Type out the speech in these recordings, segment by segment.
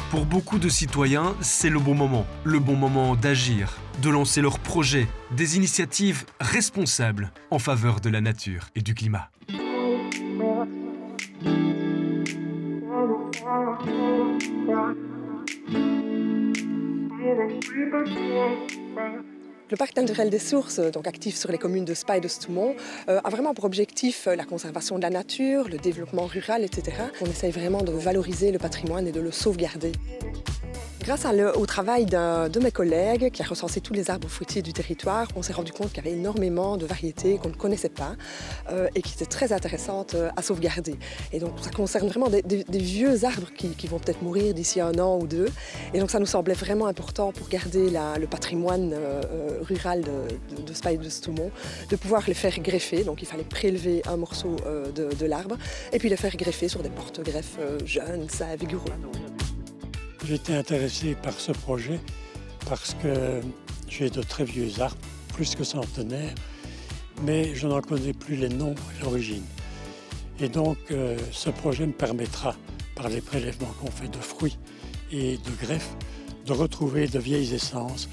Pour beaucoup de citoyens, c'est le bon moment d'agir, de lancer leurs projets, des initiatives responsables en faveur de la nature et du climat. Le parc naturel des Sources, donc actif sur les communes de Spa et de Stoumont, a vraiment pour objectif la conservation de la nature, le développement rural, etc. On essaye vraiment de valoriser le patrimoine et de le sauvegarder. Grâce au travail d'un de mes collègues qui a recensé tous les arbres fruitiers du territoire, on s'est rendu compte qu'il y avait énormément de variétés qu'on ne connaissait pas et qui étaient très intéressantes à sauvegarder. Et donc ça concerne vraiment des vieux arbres qui vont peut-être mourir d'ici 1 an ou 2. Et donc ça nous semblait vraiment important pour garder le patrimoine rural de Spa et de Stoumont, de pouvoir les faire greffer. Donc il fallait prélever un morceau de l'arbre et puis les faire greffer sur des porte-greffes jeunes, sains, vigoureux. J'ai été intéressé par ce projet parce que j'ai de très vieux arbres, plus que centenaires, mais je n'en connais plus les noms et l'origine. Et donc ce projet me permettra, par les prélèvements qu'on fait de fruits et de greffes, de retrouver de vieilles essences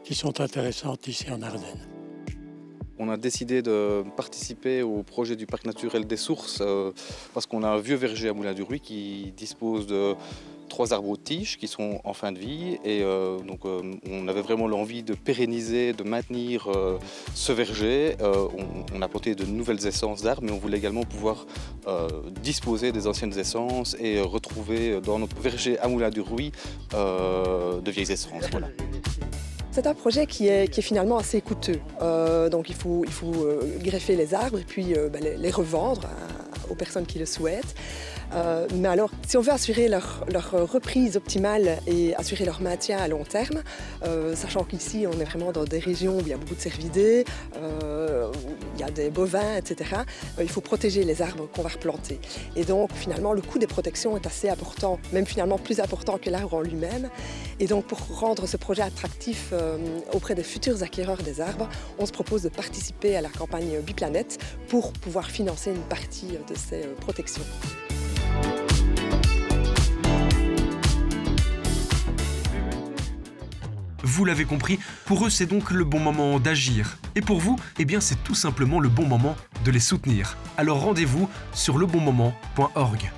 qui sont intéressantes ici en Ardennes. On a décidé de participer au projet du parc naturel des Sources parce qu'on a un vieux verger à Moulins-du-Ruy qui dispose de 3 arbres aux tiges qui sont en fin de vie et donc on avait vraiment l'envie de pérenniser, de maintenir ce verger. On a planté de nouvelles essences d'arbres, mais on voulait également pouvoir disposer des anciennes essences et retrouver dans notre verger à Moulins-du-Ruy de vieilles essences. Voilà. C'est un projet qui est finalement assez coûteux. Donc il faut greffer les arbres et puis les revendre aux personnes qui le souhaitent. Mais alors, si on veut assurer leur reprise optimale et assurer leur maintien à long terme, sachant qu'ici on est vraiment dans des régions où il y a beaucoup de cervidés, il y a des bovins, etc., il faut protéger les arbres qu'on va replanter. Et donc finalement le coût des protections est assez important, même finalement plus important que l'arbre en lui-même. Et donc pour rendre ce projet attractif auprès des futurs acquéreurs des arbres, on se propose de participer à la campagne Biplanète pour pouvoir financer une partie de ces protections. Vous l'avez compris, pour eux c'est donc le bon moment d'agir. Et pour vous, eh bien c'est tout simplement le bon moment de les soutenir. Alors rendez-vous sur lebonmoment.org.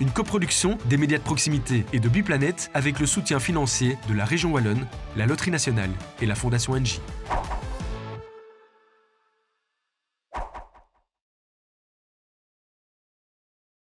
Une coproduction des médias de proximité et de Biplanète avec le soutien financier de la région Wallonne, la Loterie Nationale et la Fondation NJ.